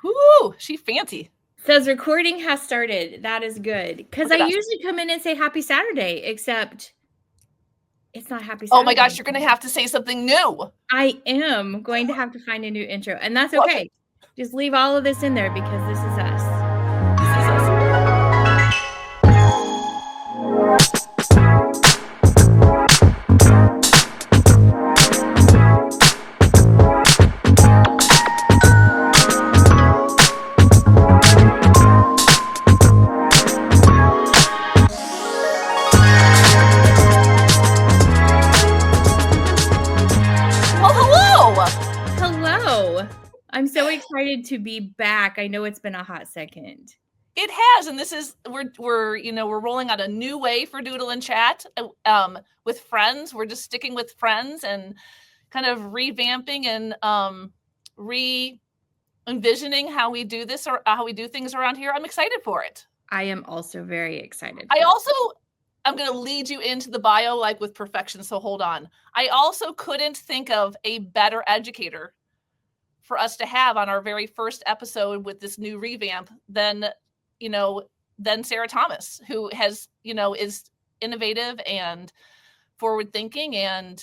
Ooh, she fancy. Says recording has started. That is good. Because I usually come in and say happy Saturday, except it's not happy Saturday. Oh my gosh, you're going to have to say something new. I am going to have to find a new intro, and that's okay. Just leave all of this in there because this is us. This is us. I'm so excited to be back. I know it's been a hot second. It has, and this is we're rolling out a new way for Doodle and Chat with friends. We're just sticking with friends and kind of revamping and re-envisioning how we do this or how we do things around here. I'm excited for it. I am also very excited. I'm going to lead you into the bio like with perfection, so hold on. I also couldn't think of a better educator for us to have on our very first episode with this new revamp than Sarah Thomas, who has, is innovative and forward thinking. And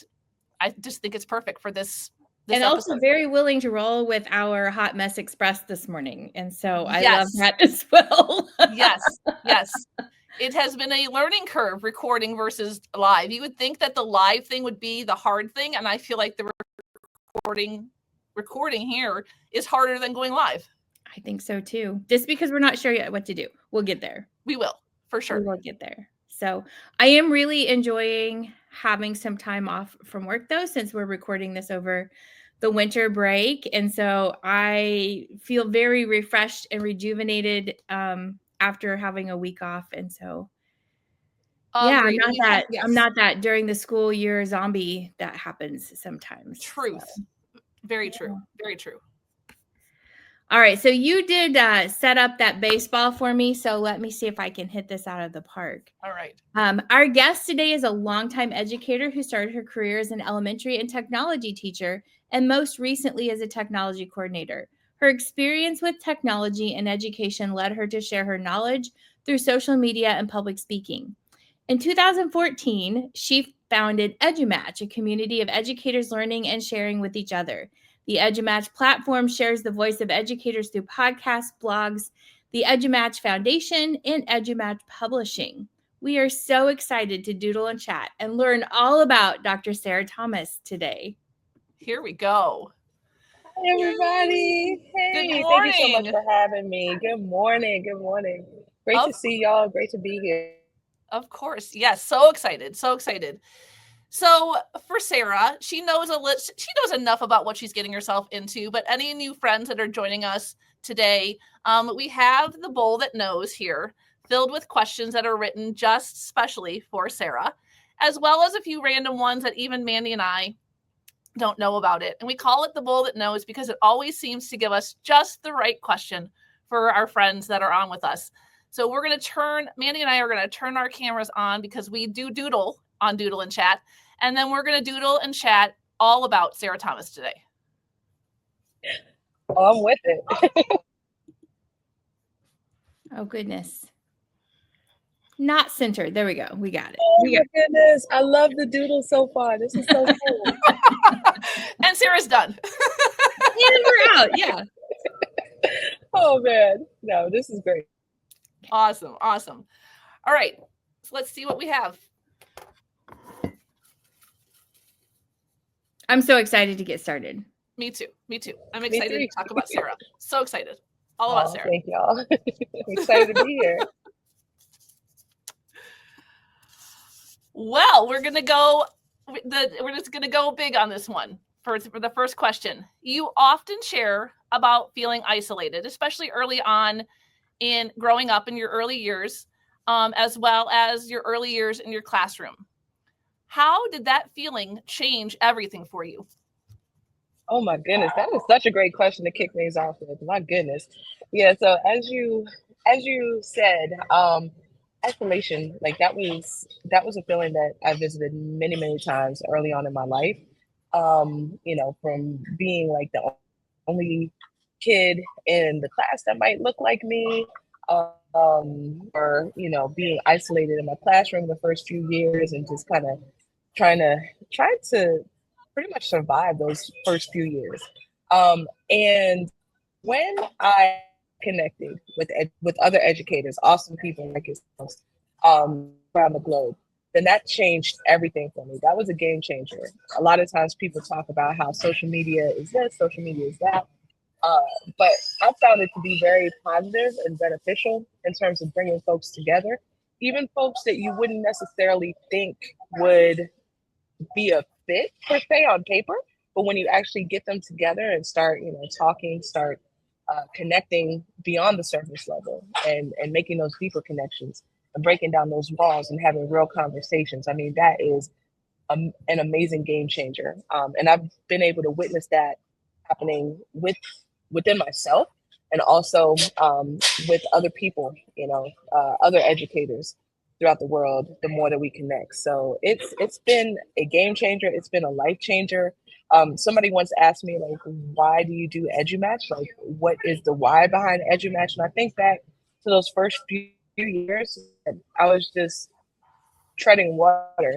I just think it's perfect for this and episode. Also very willing to roll with our Hot Mess Express this morning. And so I love that as well. Yes. It has been a learning curve recording versus live. You would think that the live thing would be the hard thing. And I feel like the recording here is harder than going live. I think so too. Just because we're not sure yet what to do. We'll get there. We will, for sure. We will get there. So I am really enjoying having some time off from work though, since we're recording this over the winter break. And so I feel very refreshed and rejuvenated after having a week off. And so I'm not that during the school year zombie that happens sometimes. Truth. So. Very true. Very true. All right. So you did set up that baseball for me. So let me see if I can hit this out of the park. All right. Our guest today is a longtime educator who started her career as an elementary and technology teacher and most recently as a technology coordinator. Her experience with technology and education led her to share her knowledge through social media and public speaking. In 2014, she founded EduMatch, a community of educators learning and sharing with each other. The EduMatch platform shares the voice of educators through podcasts, blogs, the EduMatch Foundation, and EduMatch Publishing. We are so excited to doodle and chat and learn all about Dr. Sarah Thomas today. Here we go. Hi, everybody. Hey, good morning. Thank you so much for having me. Good morning. Good morning. Great to see y'all. Great to be here. Of course. Yes. So excited. So excited. So for Sarah, she knows enough about what she's getting herself into, but any new friends that are joining us today, we have the bowl that knows here filled with questions that are written just specially for Sarah, as well as a few random ones that even Mandi and I don't know about it. And we call it the bowl that knows because it always seems to give us just the right question for our friends that are on with us. So Mandi and I are going to turn our cameras on because we do doodle on Doodle and Chat. And then we're going to doodle and chat all about Sarah Thomas today. Oh, I'm with it. Oh, goodness. Not centered. There we go. We got it. Oh, my goodness. I love the doodle so far. This is so cool. And Sarah's done. And we're out. Yeah. Oh, man. No, this is great. Awesome. Awesome. All right. So let's see what we have. I'm so excited to get started. Me too. I'm excited to talk about Sarah. So excited. All about Sarah. Thank y'all. I'm excited to be here. Well, we're just going to go big on this one for the first question. You often share about feeling isolated, especially early on in growing up in your early years, as well as your early years in your classroom. How did that feeling change everything for you? Oh my goodness, that is such a great question to kick things off with. My goodness. Yeah, so as you said, isolation, like that was a feeling that I visited many, many times early on in my life. From being like the only kid in the class that might look like me, or being isolated in my classroom the first few years and just kind of trying to pretty much survive those first few years. And when I connected with other educators, awesome people like yourselves, around the globe, then that changed everything for me. That was a game changer. A lot of times people talk about how social media is this, social media is that. Uh, but I found it to be very positive and beneficial in terms of bringing folks together, even folks that you wouldn't necessarily think would be a fit per se on paper, but when you actually get them together and start, talking, start connecting beyond the surface level and making those deeper connections and breaking down those walls and having real conversations. I mean, that is an amazing game changer. And I've been able to witness that happening within myself and also with other people, other educators throughout the world, the more that we connect. So it's been a game changer. It's been a life changer. Somebody once asked me, like, why do you do EduMatch? Like, what is the why behind EduMatch? And I think back to those first few years, I was just treading water.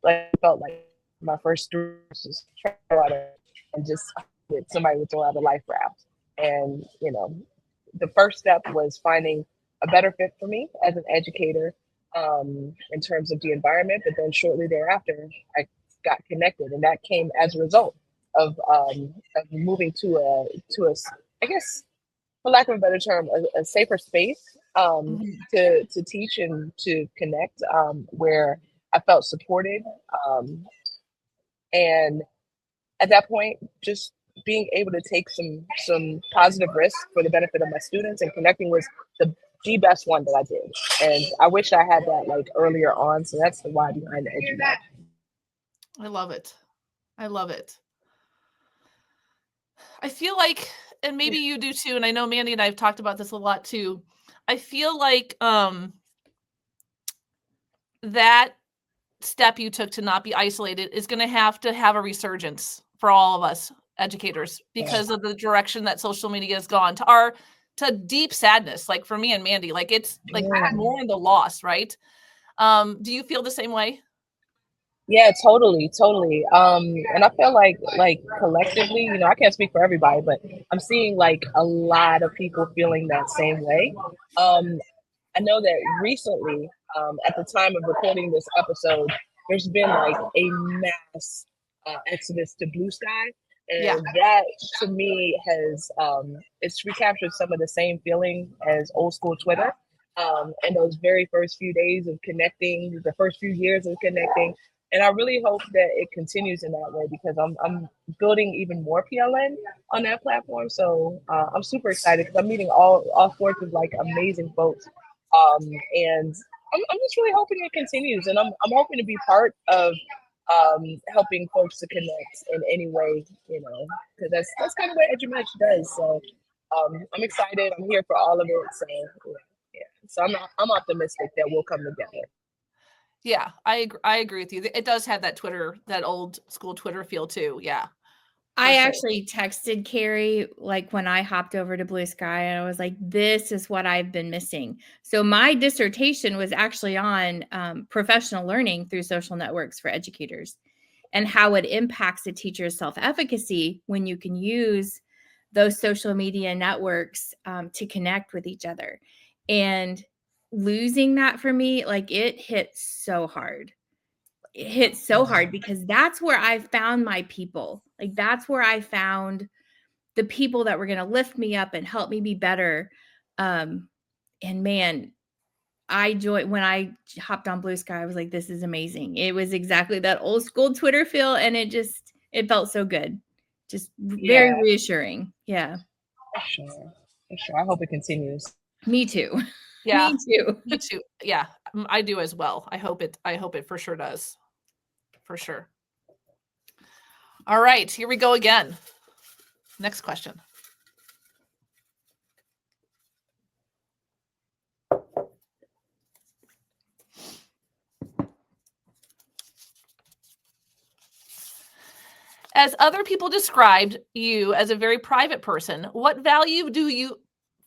Like, I felt like my first 3 years was treading water and just somebody would throw out a life raft. And, the first step was finding a better fit for me as an educator, in terms of the environment. But then shortly thereafter, I got connected, and that came as a result of moving to a, I guess, for lack of a better term, a safer space, to teach and to connect, where I felt supported, and at that point, just being able to take some positive risks for the benefit of my students and connecting was the best one that I did. And I wish I had that like earlier on. So that's the why behind the EduMatch. I love it. I love it. I feel like, and maybe you do too, and I know Mandi and I have talked about this a lot too. I feel like that step you took to not be isolated is going to have a resurgence for all of us educators because of the direction that social media has gone to deep sadness. Like for me and Mandi, like it's like more in the loss, right? Do you feel the same way? Yeah, totally. And I feel like collectively, I can't speak for everybody, but I'm seeing like a lot of people feeling that same way. I know that recently, at the time of recording this episode, there's been like a mass exodus to Bluesky, and that to me has it's recaptured some of the same feeling as old school Twitter. And those very first few days of connecting, the first few years of connecting, and I really hope that it continues in that way because I'm building even more PLN on that platform. So I'm super excited because I'm meeting all sorts of like amazing folks. And I'm just really hoping it continues, and I'm hoping to be part of helping folks to connect in any way, because that's kind of what EduMatch does. So I'm excited. I'm here for all of it. So yeah, so I'm optimistic that we'll come together. Yeah, I agree with you. It does have that old school Twitter feel too. Yeah. I actually texted Carrie like when I hopped over to Bluesky, and I was like, this is what I've been missing. So my dissertation was actually on professional learning through social networks for educators and how it impacts a teacher's self-efficacy when you can use those social media networks to connect with each other. And losing that for me, like it hit so hard. It hit so hard because that's where I found my people. Like that's where I found the people that were going to lift me up and help me be better. And man, when I hopped on Bluesky, I was like, this is amazing. It was exactly that old school Twitter feel. And it felt so good. Just very reassuring. Yeah. For sure. I hope it continues. Me too. Yeah. Me too. Me too. Yeah. I do as well. I hope it for sure does. For sure. All right, here we go again. Next question. As other people described you as a very private person, what value do you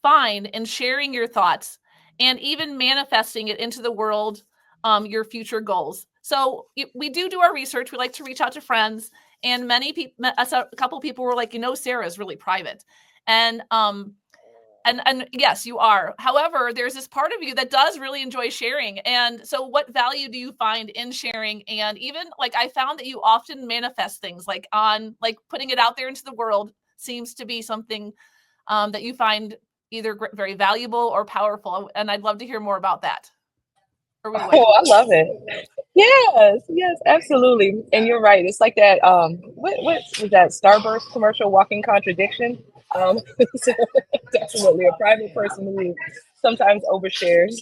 find in sharing your thoughts and even manifesting it into the world, your future goals? So we do our research. We like to reach out to friends, and many people, a couple people were like, Sarah is really private. And yes, you are. However, there's this part of you that does really enjoy sharing. And so what value do you find in sharing? And even like I found that you often manifest things like putting it out there into the world seems to be something that you find either very valuable or powerful. And I'd love to hear more about that. Oh, I love it. Yes, absolutely. And you're right. It's like that. What was that Starburst commercial? Walking contradiction. So definitely a private person who sometimes overshares.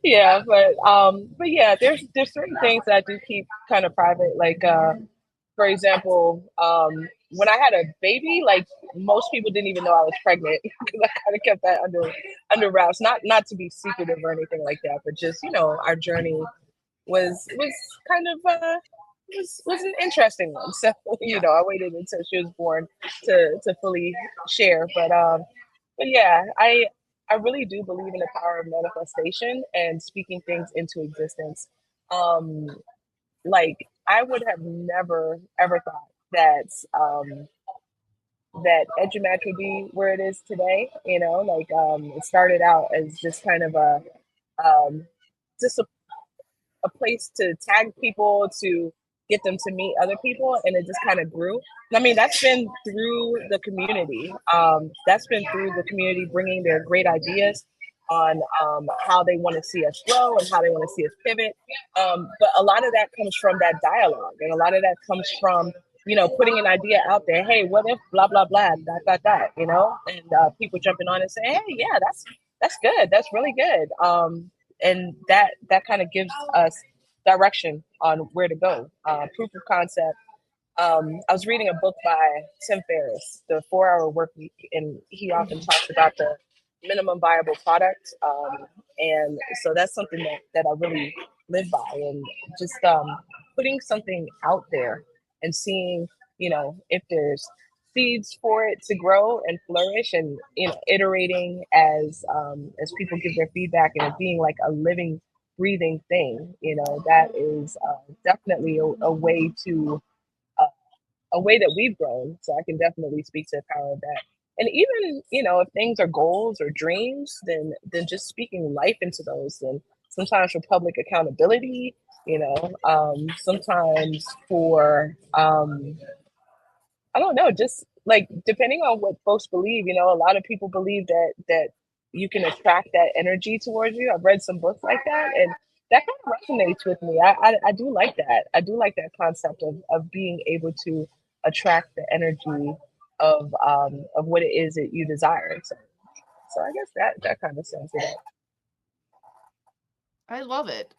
Yeah, but yeah, there's certain things that I do keep kind of private. Like, for example, when I had a baby, like most people didn't even know I was pregnant because I kind of kept that under wraps. Not to be secretive or anything like that, but just our journey was kind of was an interesting one. So I waited until she was born to fully share. But yeah, I really do believe in the power of manifestation and speaking things into existence. Um, like I would have never ever thought that EduMatch would be where it is today. It started out as just kind of um, just a place to tag people, to get them to meet other people, and it just kind of grew. I mean, that's been through the community. That's been through the community bringing their great ideas on how they want to see us grow and how they want to see us pivot. But a lot of that comes from that dialogue, and a lot of that comes from putting an idea out there. Hey, what if blah blah blah dot, and people jumping on and saying, hey, yeah, that's good, that's really good. And that kind of gives us direction on where to go. Proof of concept. I was reading a book by Tim Ferriss, The 4-Hour Work Week, and he often talks about the minimum viable product. And so that's something that I really live by, and just putting something out there and seeing, if there's seeds for it to grow and flourish, and iterating as people give their feedback, and it being like a living, breathing thing. That is definitely a way to a way that we've grown. So I can definitely speak to the power of that. And even, if things are goals or dreams, then just speaking life into those. And sometimes for public accountability, sometimes for I don't know, just like depending on what folks believe. A lot of people believe that you can attract that energy towards you. I've read some books like that, and that kind of resonates with me. I do like that. I do like that concept of being able to attract the energy of what it is that you desire. So I guess that kind of sums it up. I love it.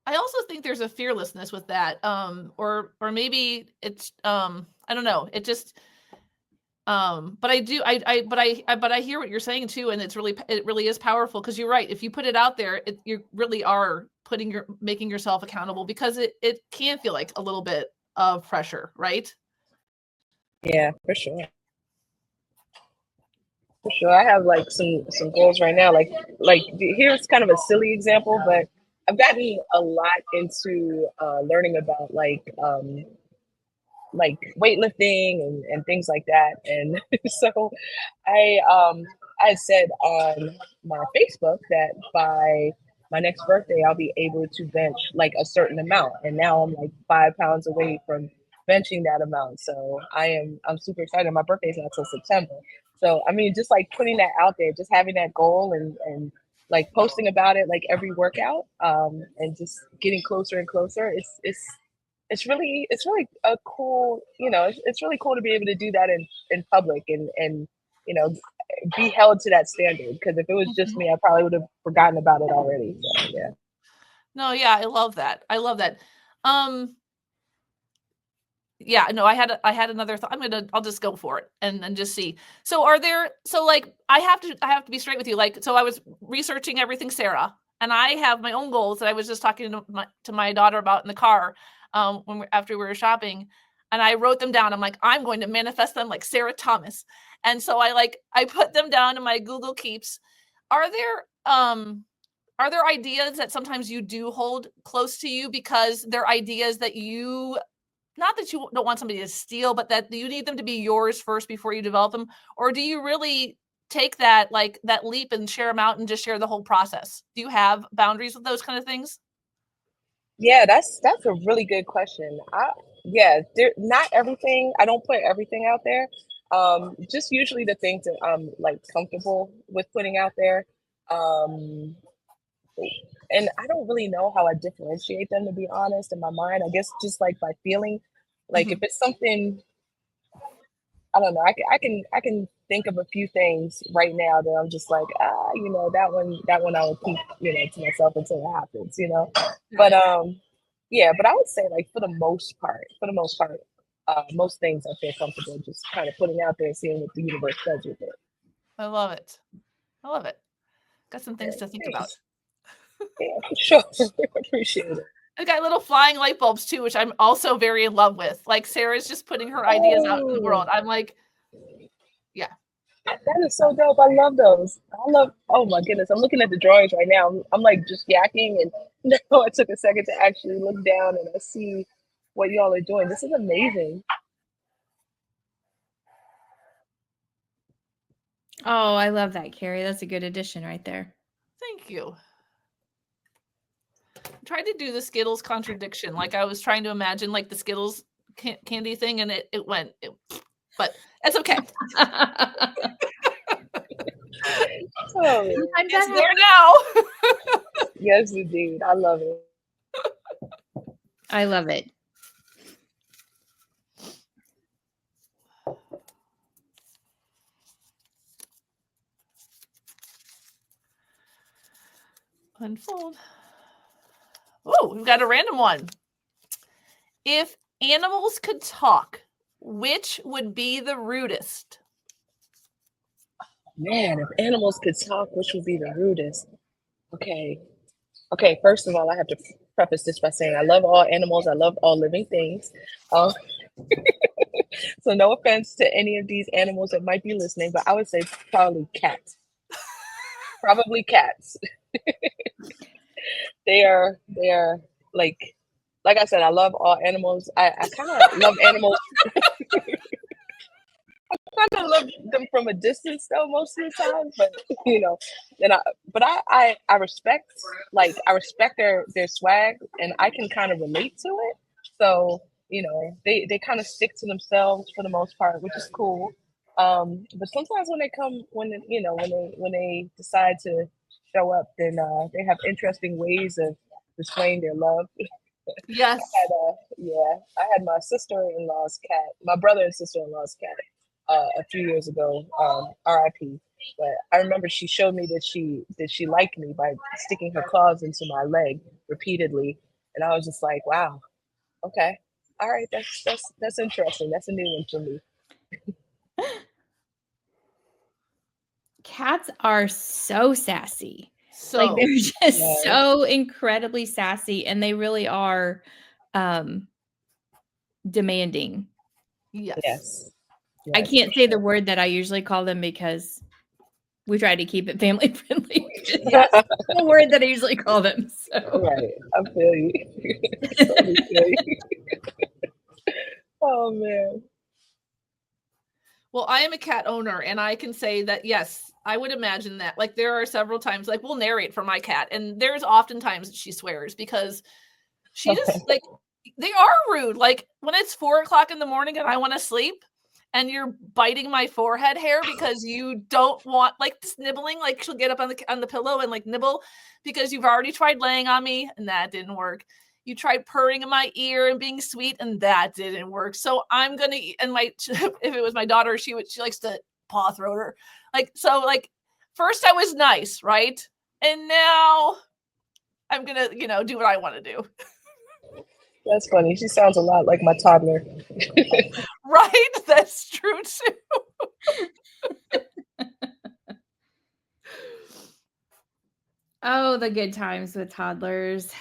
I also think there's a fearlessness with that, or maybe it's I don't know. It just but I do but I hear what you're saying too, and it really is powerful, because you're right. If you put it out there, you really are making yourself accountable, because it can feel like a little bit of pressure, right? Yeah, for sure. For sure. I have like some goals right now. Like here's kind of a silly example, but I've gotten a lot into learning about like weightlifting and things like that. And so I said on my Facebook that by my next birthday I'll be able to bench like a certain amount. And now I'm like 5 pounds away from benching that amount. So I'm super excited. My birthday's not till September. So I mean, just like putting that out there, just having that goal and like posting about it like every workout, and just getting closer and closer. It's really a cool, it's really cool to be able to do that in public, and be held to that standard, because if it was just me, I probably would have forgotten about it already. So yeah. No, yeah, I love that. Yeah, no, I had another thought. I'll just go for it and just see. So like I have to be straight with you. Like, so I was researching everything Sarah, And I have my own goals that I was just talking to my daughter about in the car after we were shopping. And I wrote them down. I'm like, I'm going to manifest them like Sarah Thomas. And so I put them down in my Google Keeps. Are there ideas that sometimes you do hold close to you because they're ideas that you, not that you don't want somebody to steal, but that you need them to be yours first before you develop them? Or do you really take that leap and share them out and just share the whole process? Do you have boundaries with those kind of things? Yeah, that's a really good question. Not everything. I don't put everything out there. Just usually the things that I'm like comfortable with putting out there. And I don't really know how I differentiate them, to be honest, in my mind. I guess just like by feeling, like if it's something, I don't know. I can think of a few things right now that I'm just like, that one I will keep, to myself until it happens, But but I would say like for the most part, most things I feel comfortable just kind of putting out there and seeing what the universe does with it. I love it. Got some things to think about. Yeah, for sure. Appreciate it. I got little flying light bulbs too, which I'm also very in love with. Like Sarah's just putting her ideas out in the world. I'm like, yeah. That is so dope. I love those. Oh my goodness. I'm looking at the drawings right now. I'm like just yakking, and now I took a second to actually look down and I see what y'all are doing. This is amazing. Oh, I love that, Carrie. That's a good addition right there. Thank you. I tried to do the Skittles contradiction. Like I was trying to imagine like the Skittles candy thing, and it went. But it's okay. It's there now. Yes, indeed. I love it. I love it. Unfold. Oh, we've got a random one. If animals could talk, which would be the rudest? Man, if animals could talk, which would be the rudest? Okay. First of all, I have to preface this by saying I love all animals. I love all living things. So no offense to any of these animals that might be listening, but I would say probably cats. Probably cats. They are like I said, I love all animals. I kind of love animals. I kind of love them from a distance though most of the time, but I respect their swag, and I can kind of relate to it. So they kind of stick to themselves for the most part, which is cool. But sometimes when they decide to show up, then they have interesting ways of displaying their love. Yes. I had my sister-in-law's cat, my brother and sister-in-law's cat, a few years ago, RIP. But I remember she showed me that she liked me by sticking her claws into my leg repeatedly, and I was just like, wow, okay, all right, that's interesting. That's a new one for me. Cats are so sassy. Like they're just so incredibly sassy, and they really are demanding. Yes. I can't say the word that I usually call them because we try to keep it family friendly. That's the word that I usually call them. So. Right. I feel you. Totally feel you. Oh man. Well, I am a cat owner, and I can say that, yes, I would imagine that. Like, there are several times, like, we'll narrate for my cat, and there's often times that she swears because she just, like, they are rude. Like, when it's 4:00 in the morning and I want to sleep, and you're biting my forehead hair because you don't want, like, just nibbling, like, she'll get up on the pillow and, like, nibble because you've already tried laying on me, and that didn't work. You tried purring in my ear and being sweet, and that didn't work. So I'm gonna, and if it was my daughter, she likes to paw throat her. First I was nice, right? And now I'm gonna, do what I want to do. That's funny. She sounds a lot like my toddler. Right? That's true too. Oh, the good times with toddlers.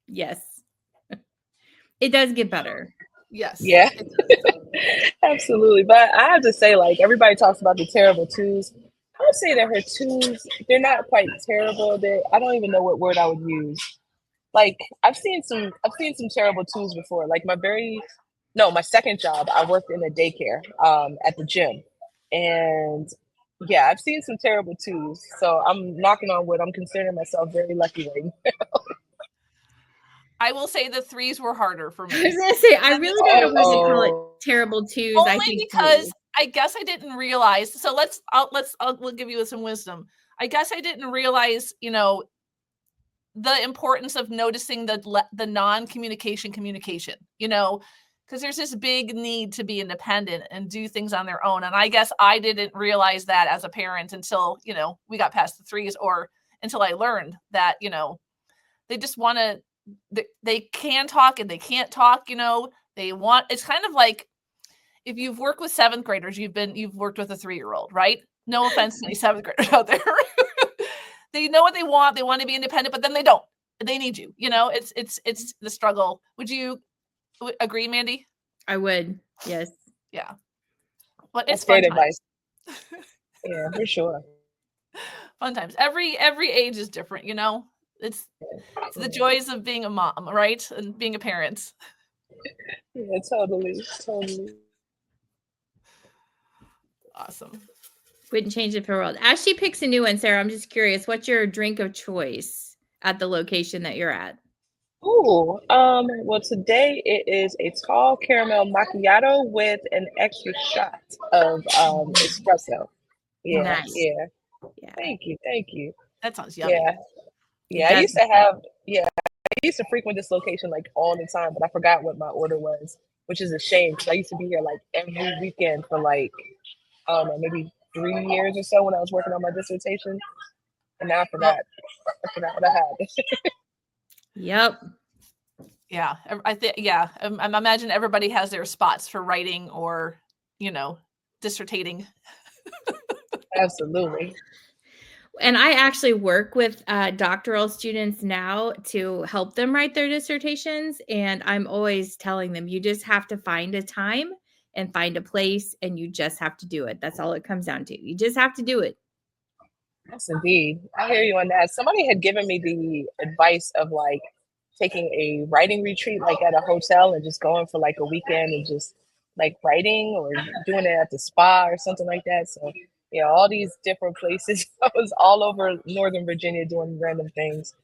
Yes. It does get better. Yes. Yeah. Absolutely. But I have to say, like, everybody talks about the terrible twos. I would say that her twos, they're not quite terrible. I don't even know what word I would use. Like, I've seen some terrible twos before. Like my second job, I worked in a daycare at the gym. And yeah, I've seen some terrible twos. So I'm knocking on wood. I'm considering myself very lucky right now. I will say the threes were harder for me. I was gonna say, I really don't know why they call it terrible twos. Only I think because I guess I didn't realize. So we'll give you some wisdom. I guess I didn't realize, the importance of noticing the non-communication communication, because there's this big need to be independent and do things on their own. And I guess I didn't realize that as a parent until, we got past the threes, or until I learned that, they just want to, they can talk and they can't talk, it's kind of like if you've worked with seventh graders, you've worked with a 3-year-old, right? No offense to any seventh graders out there. They know what they want. They want to be independent, but then they don't. They need you. It's the struggle. Would you agree, Mandi? I would. Yes. Yeah. But That's it's fun great times. advice. Yeah, for sure. Fun times. Every age is different, It's the joys of being a mom, right? And being a parent. Yeah, totally. Awesome. Wouldn't change it for the world. As she picks a new one, Sarah, I'm just curious, what's your drink of choice at the location that you're at? Ooh, well, today it is a tall caramel macchiato with an extra shot of espresso. Yeah, Nice. yeah. Yeah. Thank you. That sounds yummy. Yeah. I used to frequent this location like all the time, but I forgot what my order was, which is a shame because I used to be here like every weekend for like maybe 3 years or so when I was working on my dissertation, and now I forgot what I had. Yep. Yeah, I think. Yeah, I imagine everybody has their spots for writing or, dissertating. Absolutely. And I actually work with doctoral students now to help them write their dissertations. And I'm always telling them, you just have to find a time and find a place, and you just have to do it. That's all it comes down to. You just have to do it. Yes, indeed. I hear you on that. Somebody had given me the advice of like taking a writing retreat like at a hotel and just going for like a weekend and just like writing or doing it at the spa or something like that. So yeah, all these different places. I was all over Northern Virginia doing random things.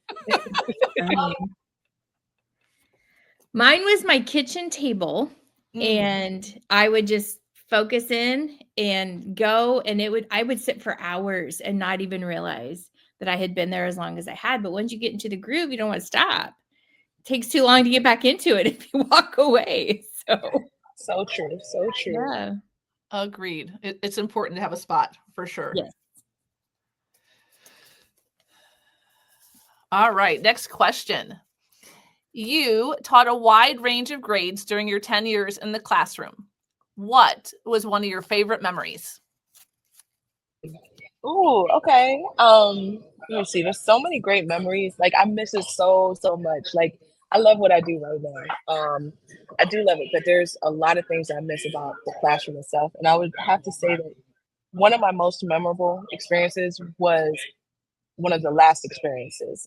Mine was my kitchen table, and I would just focus in and go, and I would sit for hours and not even realize that I had been there as long as I had. But once you get into the groove, you don't want to stop. It takes too long to get back into it if you walk away. So true. Yeah. Agreed. It's important to have a spot for sure. Yes. All right. Next question. You taught a wide range of grades during your 10 years in the classroom. What was one of your favorite memories? Ooh, okay. Let me see. There's so many great memories. Like I miss it so much. Like I love what I do right now. I do love it, but there's a lot of things I miss about the classroom itself. And I would have to say that one of my most memorable experiences was one of the last experiences.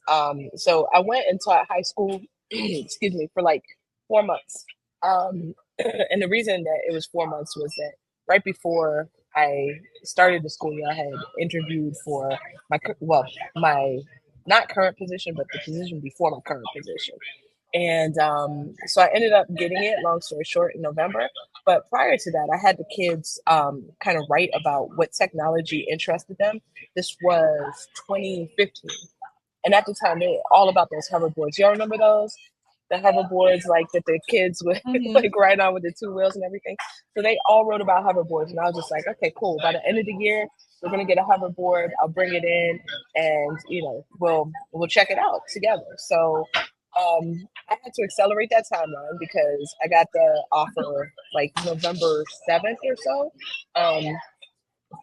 So I went and taught high school, excuse me, for like 4 months. And the reason that it was 4 months was that right before I started the school year, I had interviewed for my not current position, but the position before my current position. And so I ended up getting it, long story short, in November. But prior to that, I had the kids kind of write about what technology interested them. This was 2015. And at the time, they were all about those hoverboards. Y'all remember those? The hoverboards, like that the kids would like ride on with the 2 wheels and everything. So they all wrote about hoverboards. And I was just like, okay, cool. By the end of the year, we're going to get a hoverboard. I'll bring it in and, we'll check it out together. So I had to accelerate that timeline because I got the offer like November 7th or so.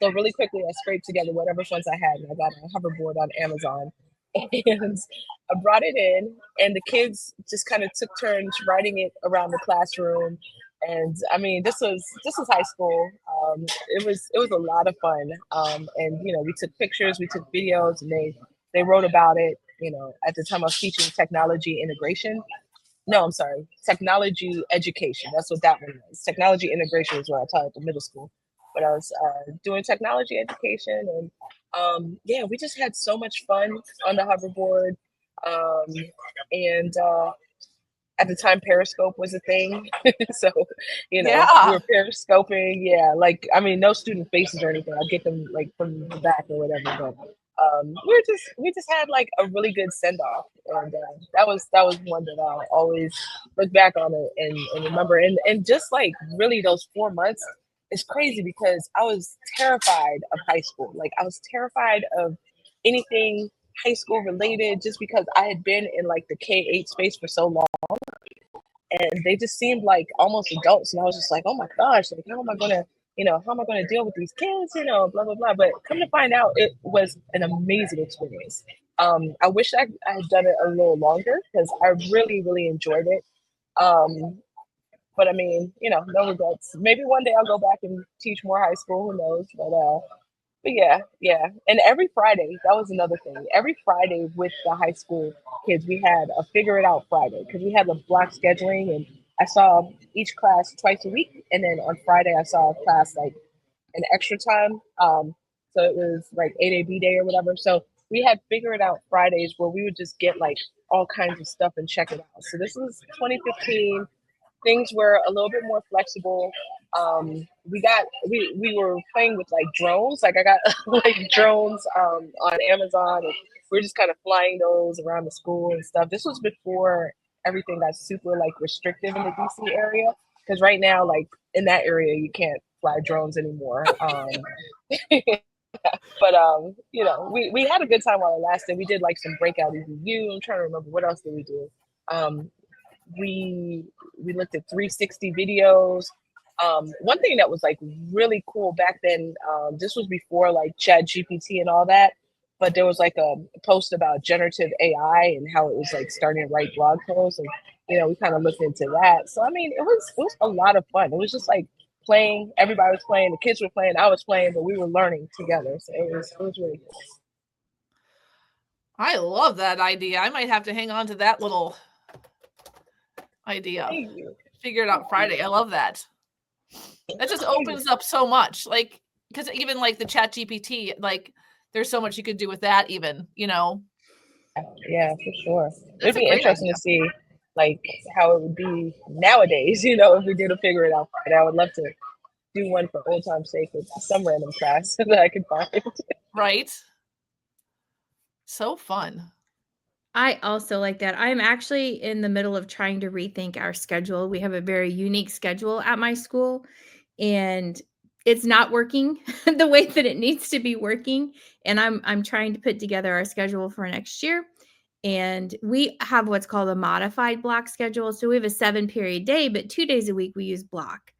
So really quickly, I scraped together whatever funds I had, and I got a hoverboard on Amazon, and I brought it in, and the kids just kind of took turns riding it around the classroom. And I mean, this was high school. It was a lot of fun. And we took pictures, we took videos, and they wrote about it. At the time I was teaching technology integration. No, I'm sorry, technology education. That's what that one was. Technology integration is what I taught at the middle school. But I was doing technology education, and yeah, we just had so much fun on the hoverboard. And At the time, Periscope was a thing, so we Yeah. were periscoping. Yeah, like I mean, no student faces or anything. I'd get them like from the back or whatever, but we just had like a really good send off, and that was one that I'll always look back on it and remember. And just like really those 4 months is crazy because I was terrified of high school. Like I was terrified of anything high school related, just because I had been in like the K-8 space for so long, and they just seemed like almost adults, and I was just like, oh my gosh, like how am I gonna deal with these kids, blah blah blah. But come to find out, it was an amazing experience. I wish I had done it a little longer because I really really enjoyed it. But I mean, no regrets. Maybe one day I'll go back and teach more high school, who knows. But yeah. And every Friday, that was another thing. Every Friday with the high school kids, we had a figure it out Friday because we had the block scheduling, and I saw each class twice a week. And then on Friday, I saw a class like an extra time. So it was like 8A B day or whatever. So we had figure it out Fridays where we would just get like all kinds of stuff and check it out. So this was 2015. Things were a little bit more flexible. We were playing with like drones. Like I got like drones on Amazon, and we were just kind of flying those around the school and stuff. This was before everything got super like restrictive in the DC area, because right now like in that area you can't fly drones anymore. But we had a good time while it lasted. We did like some breakout EVU. I'm trying to remember what else did we do. We looked at 360 videos. One thing that was like really cool back then, this was before like Chat GPT and all that, but there was like a post about generative AI and how it was like starting to write blog posts, and we kind of looked into that. So I mean, it was a lot of fun. It was just like playing. Everybody was playing. The kids were playing. I was playing, but we were learning together. So it was really cool. I love that idea. I might have to hang on to that little idea. Figure it out Friday. I love that. That just opens up so much, like, because even like the Chat GPT, like there's so much you could do with that even, Yeah, for sure. That's It'd be interesting to see like how it would be nowadays, if we did a figure it out Friday. I would love to do one for old time's sake with some random class that I could find. Right. So fun. I also like that. I'm actually in the middle of trying to rethink our schedule. We have a very unique schedule at my school, and it's not working the way that it needs to be working. And I'm trying to put together our schedule for next year. And we have what's called a modified block schedule. So we have a 7-period day, but 2 days a week we use block.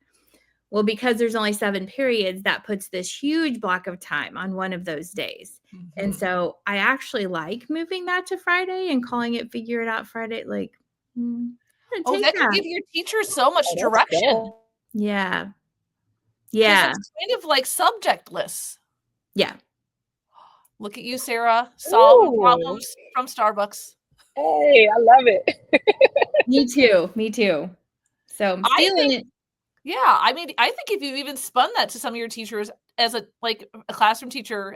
Well, because there's only 7 periods, that puts this huge block of time on one of those days. Mm-hmm. And so I actually like moving that to Friday and calling it Figure It Out Friday. Like, that can give your teachers so much direction. Yeah. Yeah. It's kind of like subjectless. Yeah. Look at you, Sarah, solving problems from Starbucks. Hey, I love it. Me too. So I'm feeling it. Yeah, I mean, I think if you even spun that to some of your teachers as a classroom teacher,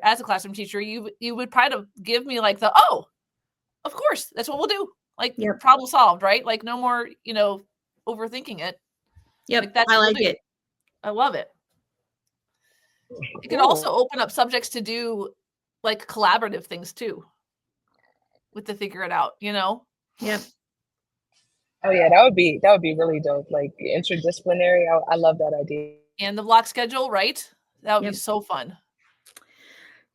you would probably give me like of course, that's what we'll do. Like, problem solved, right? Like, no more, overthinking it. Yep, like, that's I like it. I love it. It could also open up subjects to do like collaborative things too, with the Figure It Out, Yep. Oh yeah, that would be really dope. Like interdisciplinary. I love that idea. And the block schedule, right? That would be so fun.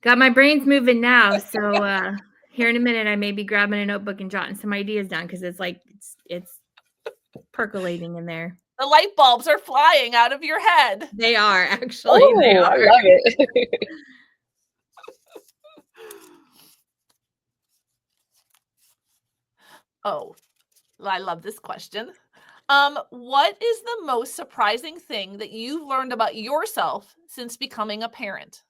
Got my brains moving now. So here in a minute, I may be grabbing a notebook and jotting some ideas down because it's like it's percolating in there. The light bulbs are flying out of your head. They are, actually. Oh, They I are. love it. Oh, I love this question. What is the most surprising thing that you've learned about yourself since becoming a parent?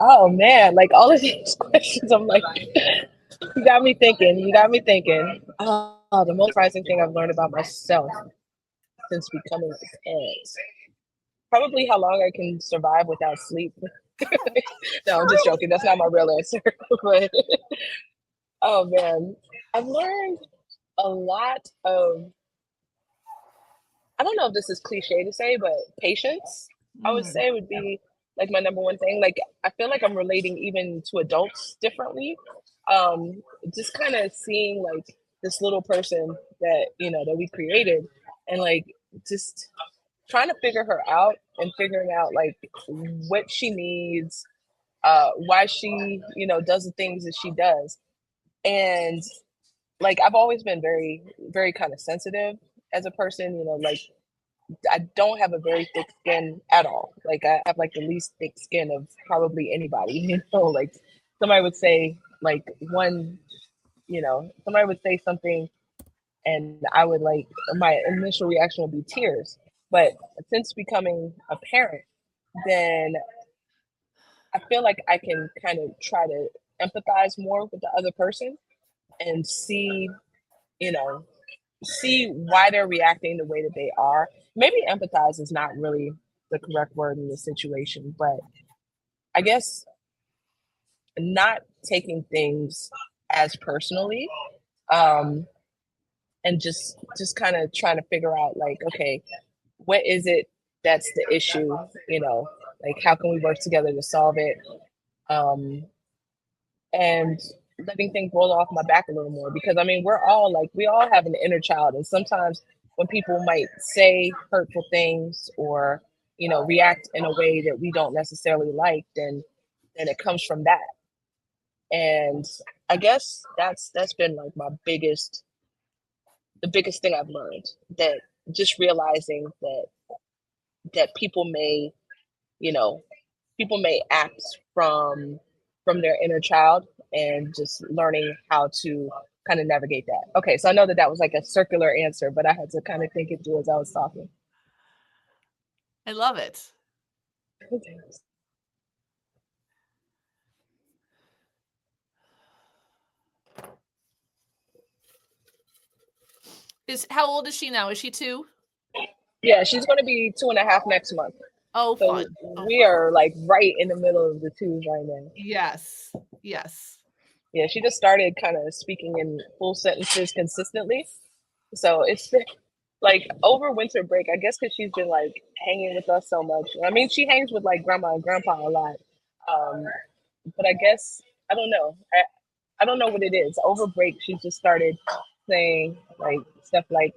Oh man, like all of these questions, I'm like, you got me thinking. You got me thinking. Oh, the most surprising thing I've learned about myself since becoming a parent. Probably how long I can survive without sleep. No, I'm just joking. That's not my real answer. But oh man, I've learned a lot of, I don't know if this is cliche to say, but patience, I would say would be like my number one thing. Like I feel like I'm relating even to adults differently. Just kind of seeing like this little person that, you know, that we created and like just trying to figure her out and figuring out like what she needs, why she, you know, does the things that she does. And like I've always been very, very kind of sensitive as a person, you know, like I don't have a very thick skin at all. Like I have like the least thick skin of probably anybody, you know, like somebody would say like one, you know, somebody would say something and I would like, my initial reaction would be tears. But since becoming a parent, then I feel like I can kind of try to empathize more with the other person and see, you know, see why they're reacting the way that they are. Maybe empathize is not really the correct word in this situation, but I guess not taking things as personally, um, and just kind of trying to figure out like, okay, what is it that's the issue? You know, like how can we work together to solve it? Um, and letting things roll off my back a little more because I mean we're all like we all have an inner child and sometimes when people might say hurtful things or you know react in a way that we don't necessarily like then it comes from that and I guess that's been like my biggest the biggest thing I've learned that just realizing that people may you know people may act from their inner child and just learning how to kind of navigate that. Okay, so I know that that was like a circular answer, but I had to kind of think it through as I was talking. I love it. How old is she now? Is she 2? Yeah, she's going to be 2.5 next month. Oh, So fun. we are like right in the middle of the twos right now. Yes. Yes. Yeah, she just started kind of speaking in full sentences consistently. So it's been like over winter break, I guess because she's been like hanging with us so much. I mean, she hangs with like grandma and grandpa a lot. Um, but I guess I don't know. I don't know what it is. Over break, she just started saying like stuff like,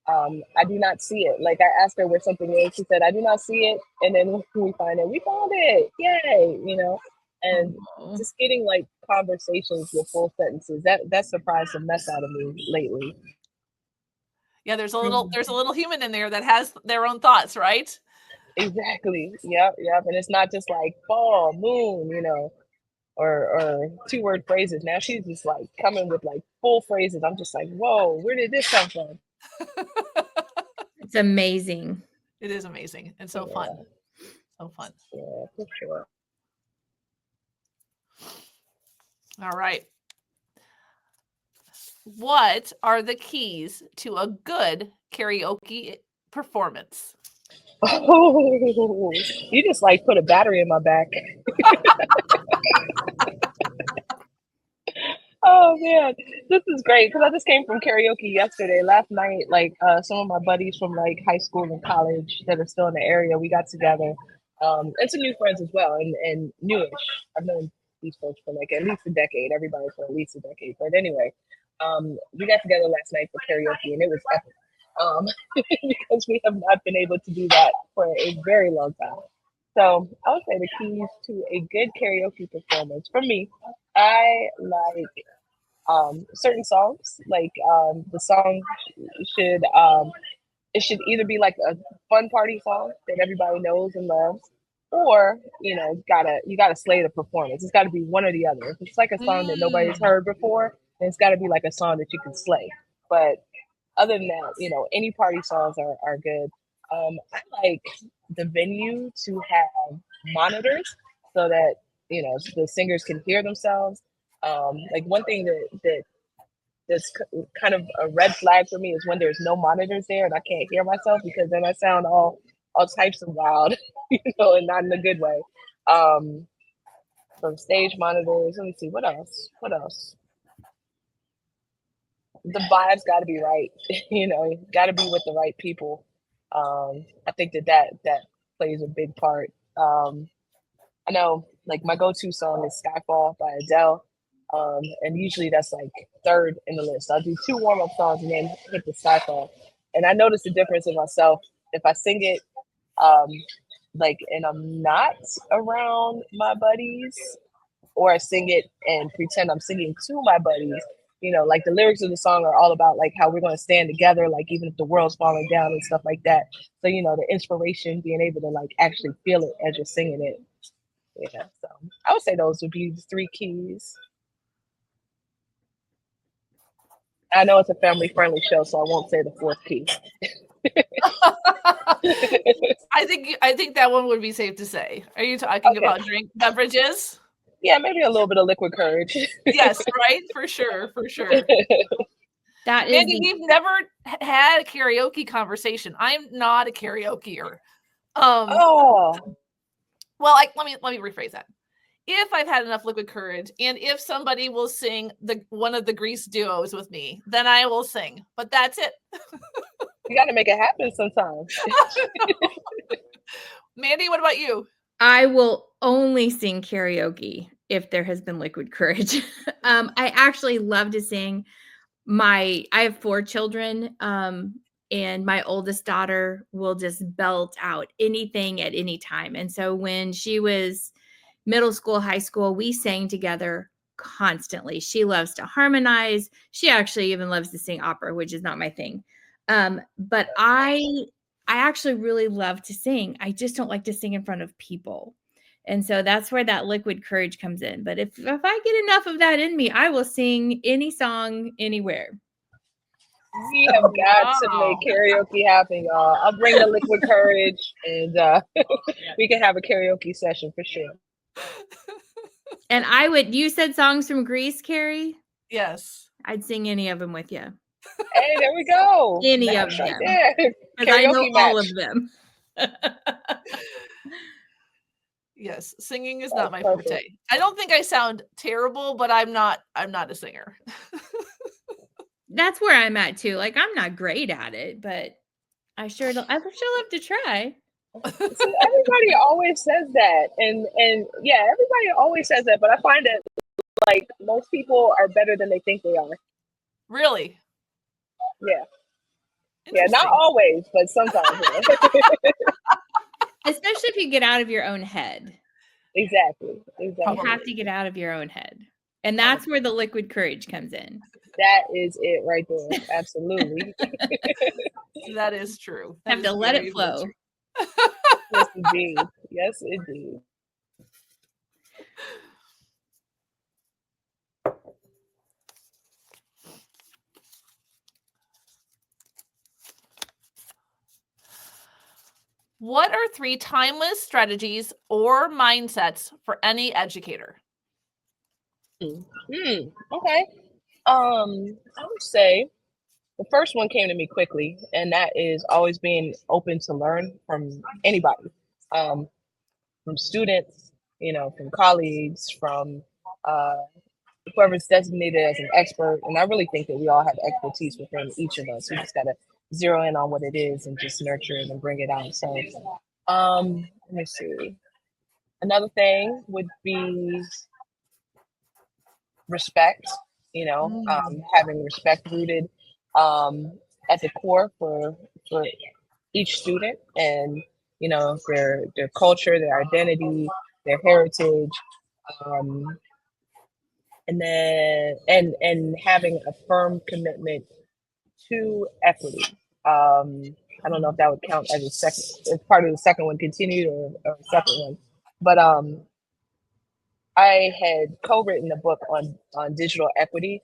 "I do not see it." Like I asked her where something is, she said, "I do not see it," and then when we find it, we found it, yay! You know, and just getting like conversations with full sentences that surprised the mess out of me lately. Yeah, there's a little human in there that has their own thoughts, right? Exactly. Yep. And it's not just like fall, moon, you know, or 2-word phrases. Now she's just like coming with like full phrases. I'm just like, whoa, where did this come from? It's amazing. It is amazing and so fun. So fun. Yeah, for sure. All right. What are the keys to a good karaoke performance? Oh, you just like put a battery in my back. Oh man, this is great because I just came from karaoke yesterday. Last night, like some of my buddies from like high school and college that are still in the area, we got together, and some new friends as well, and newish. I've known these folks for like at least a decade. Everybody for at least a decade. But anyway, we got together last night for karaoke, and it was epic. Because we have not been able to do that for a very long time. So I would say the keys to a good karaoke performance for me, I like certain songs. Like the song should it should either be like a fun party song that everybody knows and loves, or you gotta slay the performance. It's got to be one or the other. If it's like a song that nobody's heard before, then it's got to be like a song that you can slay. But other than that, any party songs are good. I like the venue to have monitors so that the singers can hear themselves. Like one thing that's kind of a red flag for me is when there's no monitors there and I can't hear myself, because then I sound all types of wild, and not in a good way. From stage monitors, let me see, what else? The vibes got to be right. Got to be with the right people. I think that plays a big part. I know, like, my go-to song is Skyfall by Adele. And usually that's like third in the list. I'll do 2 warm-up songs and then hit the Skyfall. And I notice the difference in myself if I sing it and I'm not around my buddies, or I sing it and pretend I'm singing to my buddies. Like the lyrics of the song are all about like how we're going to stand together, like even if the world's falling down and stuff like that. So, the inspiration, being able to like actually feel it as you're singing it. Yeah. So I would say those would be the 3 keys. I know it's a family friendly show, so I won't say the 4th key. I think that one would be safe to say. Are you talking about drink beverages? Yeah, maybe a little bit of liquid courage. Yes, right? For sure. That is Mandi, we've never had a karaoke conversation. I'm not a karaokeer. Well, let me rephrase that. If I've had enough liquid courage, and if somebody will sing one of the Grease duos with me, then I will sing. But that's it. You got to make it happen sometimes. Mandi, what about you? I will only sing karaoke if there has been liquid courage. I actually love to sing. I have 4 children, and my oldest daughter will just belt out anything at any time. And so when she was middle school, high school, we sang together constantly. She loves to harmonize. She actually even loves to sing opera, which is not my thing. But I actually really love to sing. I just don't like to sing in front of people. And so that's where that liquid courage comes in. But if I get enough of that in me, I will sing any song anywhere. We have got to make karaoke happen, y'all. I'll bring the liquid courage, and we can have a karaoke session for sure. And you said songs from Grease, Carrie? Yes. I'd sing any of them with you. Hey, there we go. Any of them. Because I know all of them. Yes, singing is not my forte. I don't think I sound terrible, but I'm not a singer. That's where I'm at too. Like, I'm not great at it, but I sure love to try. See, everybody always says that, and yeah, everybody always says that, but I find that like most people are better than they think they are. Really? Yeah, not always, but sometimes. Especially if you get out of your own head. Exactly. You have to get out of your own head, and that's where the liquid courage comes in. That is it right there. Absolutely. That is true. Have to let it flow. Yes, indeed. Yes, indeed. What are 3 timeless strategies or mindsets for any educator? Okay. I would say the first one came to me quickly, and that is always being open to learn from anybody, from students, from colleagues, from whoever's designated as an expert. And I really think that we all have expertise within each of us. We just got to zero in on what it is and just nurture it and bring it out. So let me see. Another thing would be respect, having respect rooted at the core for each student, and their culture, their identity, their heritage, and then and having a firm commitment to equity. I don't know if that would count as as part of the second one, continued or second one, but I had co-written a book on digital equity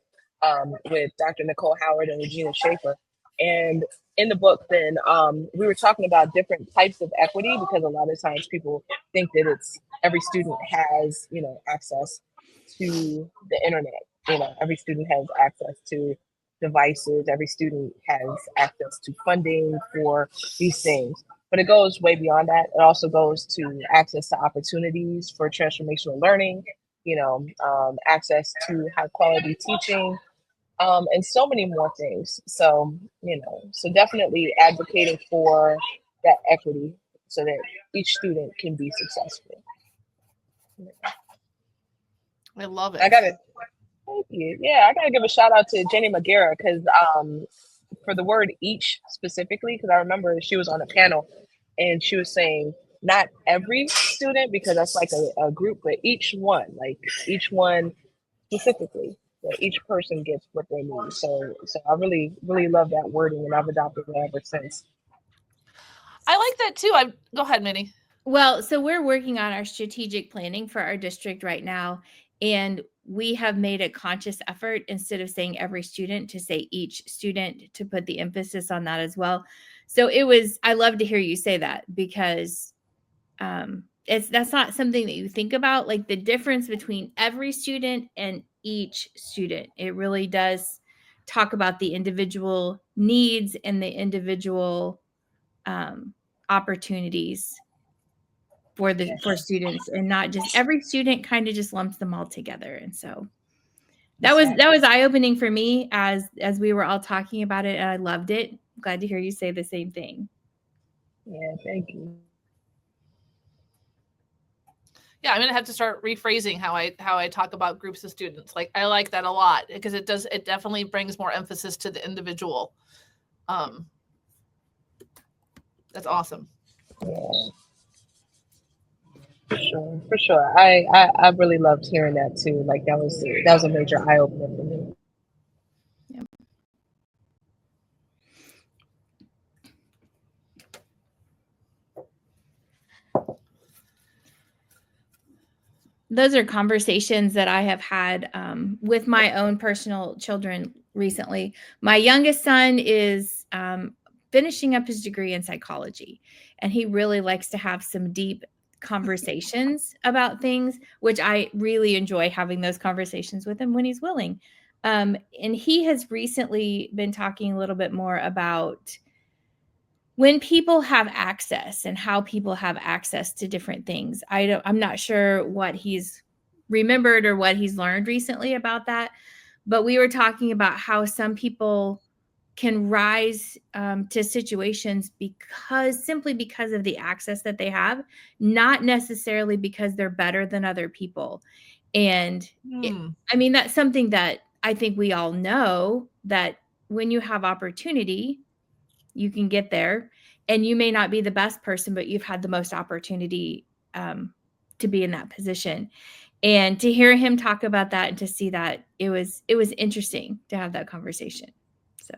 with Dr. Nicole Howard and Regina Schaefer. And in the book, then we were talking about different types of equity, because a lot of times people think that it's every student has, access to the internet. Every student has access to devices. Every student has access to funding for these things. But it goes way beyond that. It also goes to access to opportunities for transformational learning, access to high quality teaching, and so many more things. So, so definitely advocating for that equity so that each student can be successful. I love it. Thank you. Yeah, I gotta give a shout out to Jenny McGarrett, because for the word each specifically, because I remember she was on a panel and she was saying not every student, because that's like a group, but each one specifically, that each person gets what they need. So I really, really love that wording, and I've adopted it ever since. I like that too. Go ahead, Minnie. Well, so we're working on our strategic planning for our district right now, and we have made a conscious effort, instead of saying every student, to say each student, to put the emphasis on that as well. So I love to hear you say that, because that's not something that you think about, like the difference between every student and each student. It really does talk about the individual needs and the individual opportunities for students, and not just every student kind of just lumps them all together. And so that was eye-opening for me as we were all talking about it, and I loved it. Glad to hear you say the same thing. Yeah, thank you. Yeah, I'm gonna have to start rephrasing how I talk about groups of students. Like, I like that a lot, because it definitely brings more emphasis to the individual. That's awesome. Yeah. For sure. I really loved hearing that too. Like, that was a major eye opener for me. Yep. Those are conversations that I have had with my own personal children recently. My youngest son is finishing up his degree in psychology, and he really likes to have some deep conversations about things, which I really enjoy having those conversations with him when he's willing. And he has recently been talking a little bit more about when people have access and how people have access to different things. I'm not sure what he's remembered or what he's learned recently about that, but we were talking about how some people can rise to situations simply because of the access that they have, not necessarily because they're better than other people. And that's something that I think we all know, that when you have opportunity, you can get there, and you may not be the best person, but you've had the most opportunity to be in that position. And to hear him talk about that and to see that, it was interesting to have that conversation. So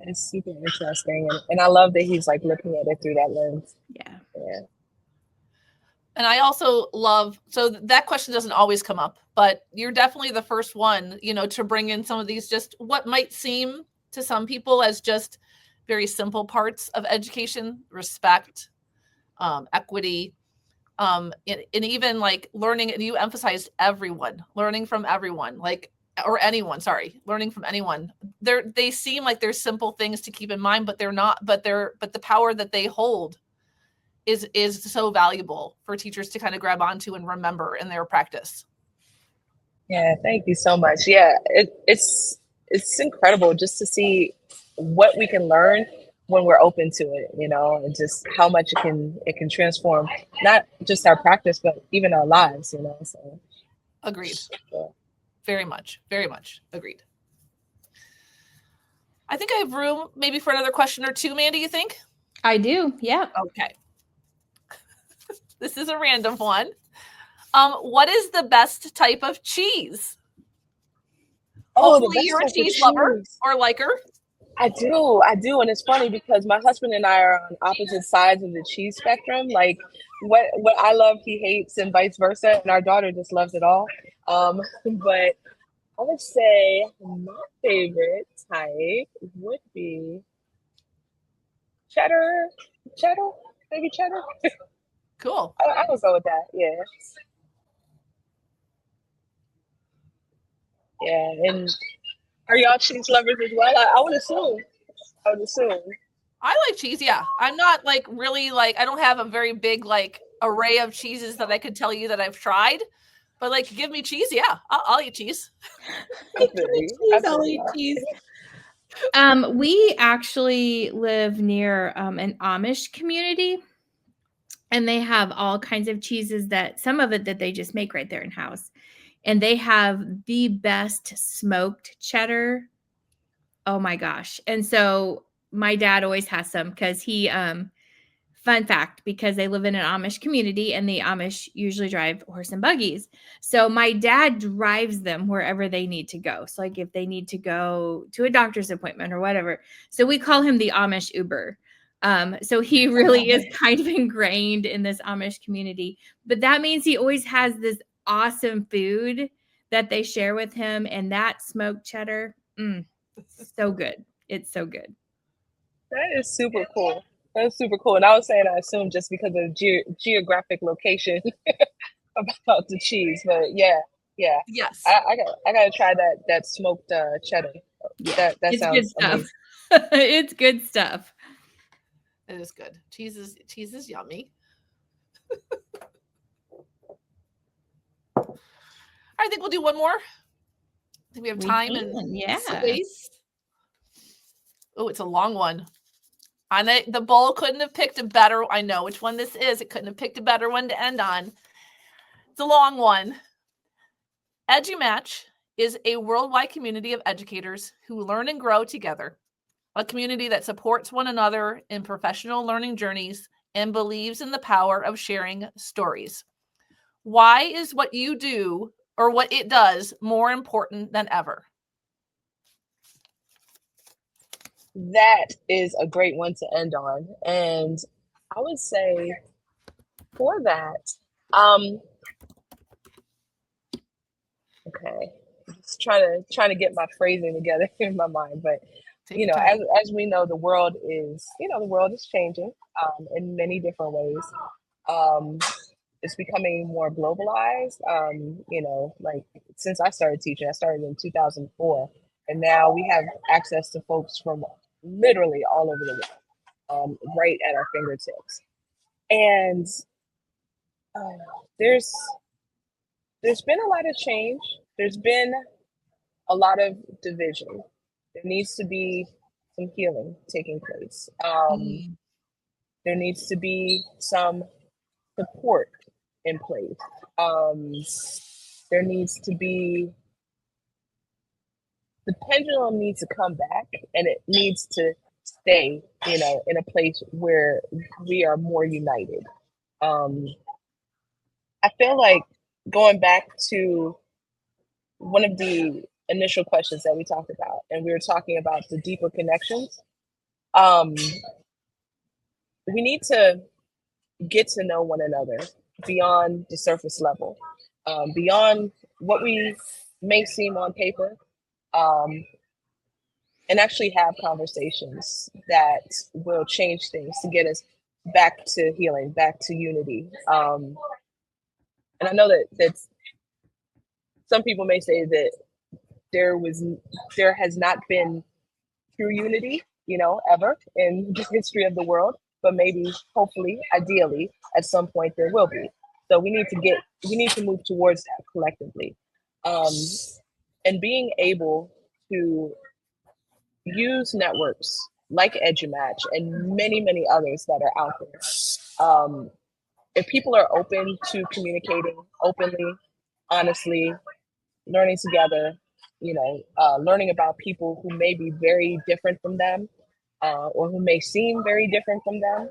it's super interesting, and I love that he's like looking at it through that lens. Yeah. And I also love, so that question doesn't always come up, but you're definitely the first one, to bring in some of these, just what might seem to some people as just very simple parts of education: respect, equity, and even like learning. And you emphasized learning from everyone, learning from anyone. They seem like they're simple things to keep in mind, but they're not. But the power that they hold is so valuable for teachers to kind of grab onto and remember in their practice. Yeah, thank you so much. Yeah, it's incredible just to see what we can learn when we're open to it, and just how much it can transform not just our practice, but even our lives, So agreed. Yeah. Very much agreed. I think I have room maybe for another question or two, Mandi, you think? I do. Yeah. Okay. This is a random one. What is the best type of cheese? Oh, the Hopefully best you're a type of cheese lover cheese. or liker. I do, and it's funny because my husband and I are on opposite sides of the cheese spectrum. Like what I love, he hates, and vice versa. And our daughter just loves it all. But I would say my favorite type would be cheddar, maybe cheddar. Cool. I would go with that. Yeah, yeah. And are y'all cheese lovers as well? I would assume. I would assume. I like cheese. Yeah, I'm not like really like I don't have a very big like array of cheeses that I could tell you that I've tried. But like, give me cheese. Yeah, I'll eat cheese. I'll eat cheese. We actually live near an Amish community, and they have all kinds of cheeses that some of it that they just make right there in house. And they have the best smoked cheddar. Oh my gosh. And so my dad always has some because he fun fact, because they live in an Amish community and the Amish usually drive horse and buggies. So my dad drives them wherever they need to go. So like if they need to go to a doctor's appointment or whatever. So we call him the Amish Uber. So he really is kind of ingrained in this Amish community, but that means he always has this awesome food that they share with him. And that smoked cheddar, so good. It's so good. That is super cool. That's super cool. And I was saying, I assume just because of geographic location about the cheese, but yeah. Yes, I gotta try that smoked cheddar. Yeah, That it's sounds good stuff. amazing. It's good stuff. it is good. Cheese is yummy. I think we'll do one more. I think we have time and space. Oh, it's a long one. The bowl couldn't have picked a better. I know which one this is. It couldn't have picked a better one to end on. It's a long one. EduMatch is a worldwide community of educators who learn and grow together. A community that supports one another in professional learning journeys and believes in the power of sharing stories. Why is what you do or what it does more important than ever? That is a great one to end on. And I would say for that, okay, just trying to get my phrasing together in my mind, but you know, as we know, the world is changing in many different ways. It's becoming more globalized. You know, like since I started teaching, I started in 2004, and now we have access to folks from literally all over the world, right at our fingertips. And there's been a lot of change. There's been a lot of division. There needs to be some healing taking place. There needs to be some support in place. There needs to be, the pendulum needs to come back, and it needs to stay, you know, in a place where we are more united. I feel like going back to one of the initial questions that we talked about, and we were talking about the deeper connections. We need to get to know one another beyond the surface level, beyond what we may seem on paper, and actually have conversations that will change things to get us back to healing, back to unity. And I know that some people may say that there has not been true unity, you know, ever in the history of the world, but maybe, hopefully, ideally, at some point there will be. So we need to move towards that collectively, and being able to use networks like EduMatch and many others that are out there. If people are open to communicating openly, honestly, learning together, you know, learning about people who may be very different from them, or who may seem very different from them.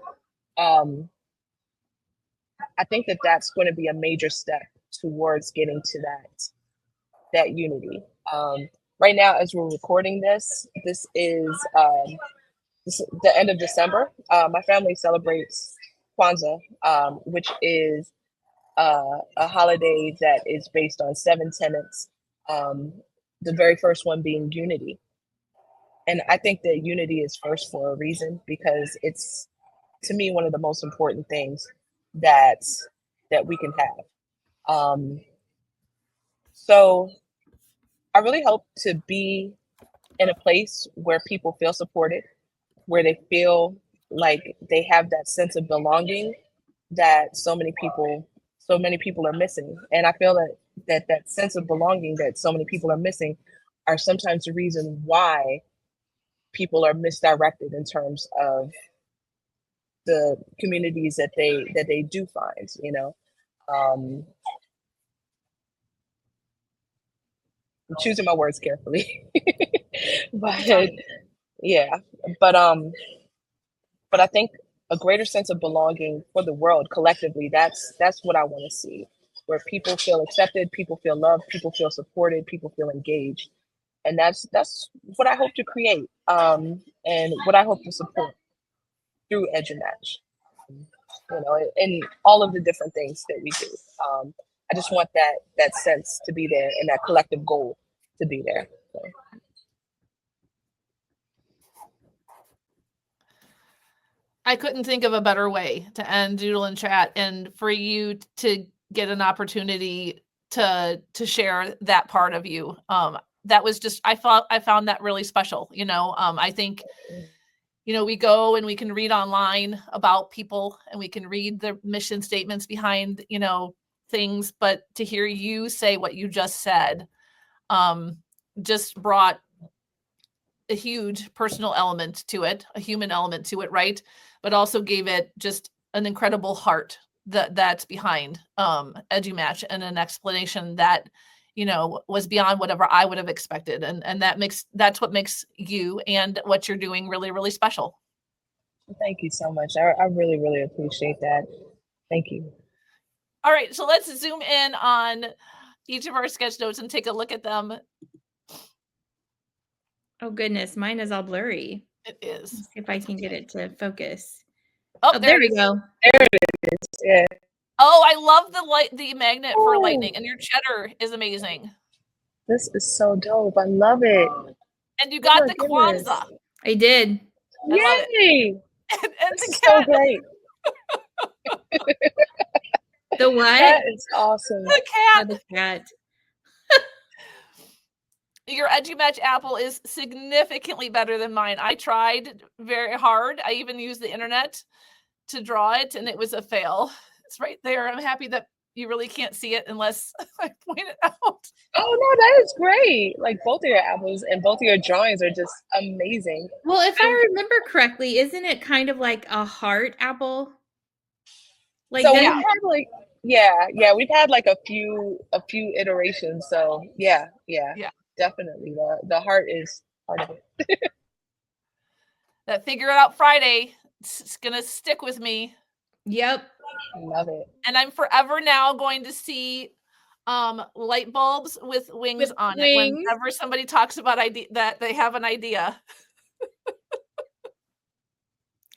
I think that that's going to be a major step towards getting to that unity. Right now, as we're recording this is the end of December. My family celebrates Kwanzaa, which is a holiday that is based on 7 tenets. The very first one being unity. And I think that unity is first for a reason, because it's, to me, one of the most important things that we can have. So I really hope to be in a place where people feel supported, where they feel like they have that sense of belonging that so many people are missing. And I feel that sense of belonging that so many people are missing are sometimes the reason why people are misdirected in terms of the communities that they do find, I'm choosing my words carefully. But yeah, but I think a greater sense of belonging for the world collectively, that's what I want to see, where people feel accepted, people feel loved, people feel supported, people feel engaged. And that's what I hope to create, and what I hope to support through EduMatch, and all of the different things that we do. I just want that sense to be there and that collective goal to be there. So. I couldn't think of a better way to end Doodle and Chat, and for you to get an opportunity to share that part of you. That was just, I found that really special. I think, we go and we can read online about people, and we can read the mission statements behind, things, but to hear you say what you just said, just brought a huge personal element to it, a human element to it, right? But also gave it just an incredible heart that's behind EduMatch, and an explanation that was beyond whatever I would have expected, and that's what makes you and what you're doing really, really special. Thank you so much. I really, really appreciate that. Thank you. All right, so let's zoom in on each of our sketch notes and take a look at them. Oh goodness, mine is all blurry. It is. Let's see if I can get it to focus. Oh, there we go. There it is. Yeah. Oh, I love the magnet for lightning, and your cheddar is amazing. This is so dope. I love it. And you got the Kwanzaa. I did. I love it. And this is so great. The what? That is awesome. The cat. Oh, the cat. Your EduMatch apple is significantly better than mine. I tried very hard. I even used the internet to draw it, and it was a fail. It's right there. I'm happy that you really can't see it unless I point it out. Oh no, that is great. Like, both of your apples and both of your drawings are just amazing. Well, if I remember correctly, isn't it kind of like a heart apple? Like, so we've had we've had like a few iterations. So yeah, definitely the heart is part of it. That Figure It Out Friday, it's gonna stick with me. Yep. Love it. And I'm forever now going to see light bulbs with wings on it whenever somebody talks about that they have an idea.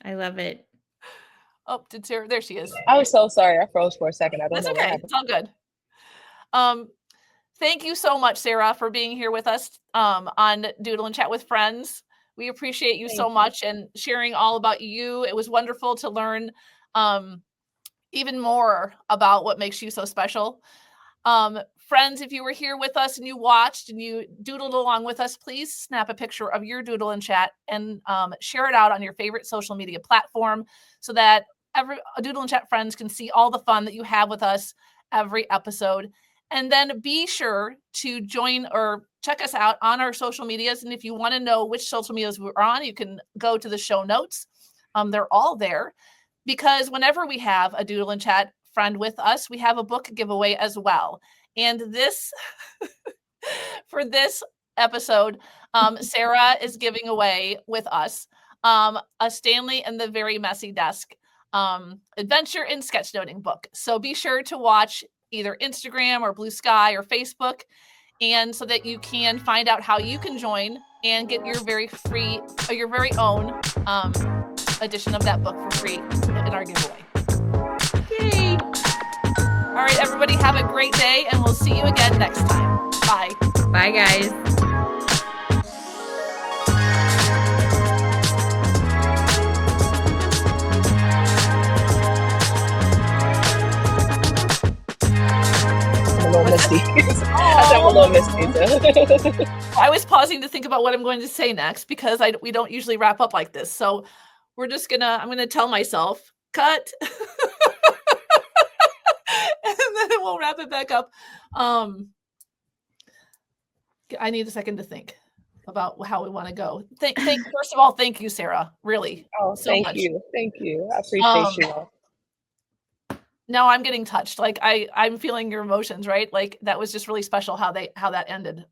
I love it. Oh, did Sarah? There she is. I was so sorry. I froze for a second. I don't That's know okay. what happened. It's all good. Thank you so much, Sarah, for being here with us on Doodle and Chat with Friends. We appreciate you so much and sharing all about you. It was wonderful to learn even more about what makes you so special. Friends, if you were here with us and you watched and you doodled along with us, please snap a picture of your Doodle and Chat and share it out on your favorite social media platform so that every Doodle and Chat friends can see all the fun that you have with us every episode. And then be sure to join or check us out on our social medias. And if you want to know which social medias we're on, you can go to the show notes. They're all there, because whenever we have a Doodle and Chat friend with us, we have a book giveaway as well. And this, for this episode, Sarah is giving away with us a Stanley and the Very Messy Desk adventure and sketchnoting book. So be sure to watch either Instagram or Bluesky or Facebook, and so that you can find out how you can join and get your very free, or your very own edition of that book for free in our giveaway. Yay! All right, everybody, have a great day, and we'll see you again next time. Bye. Bye, guys. I'm a little misty. I'm a little misty too. I was pausing to think about what I'm going to say next because we don't usually wrap up like this. So I'm gonna tell myself, cut. And then we'll wrap it back up. I need a second to think about how we want to go. First of all, thank you, Sarah. Really. Oh, so thank much. you. Thank you. I appreciate you all. Now I'm getting touched. Like I'm feeling your emotions, right? Like that was just really special how that ended.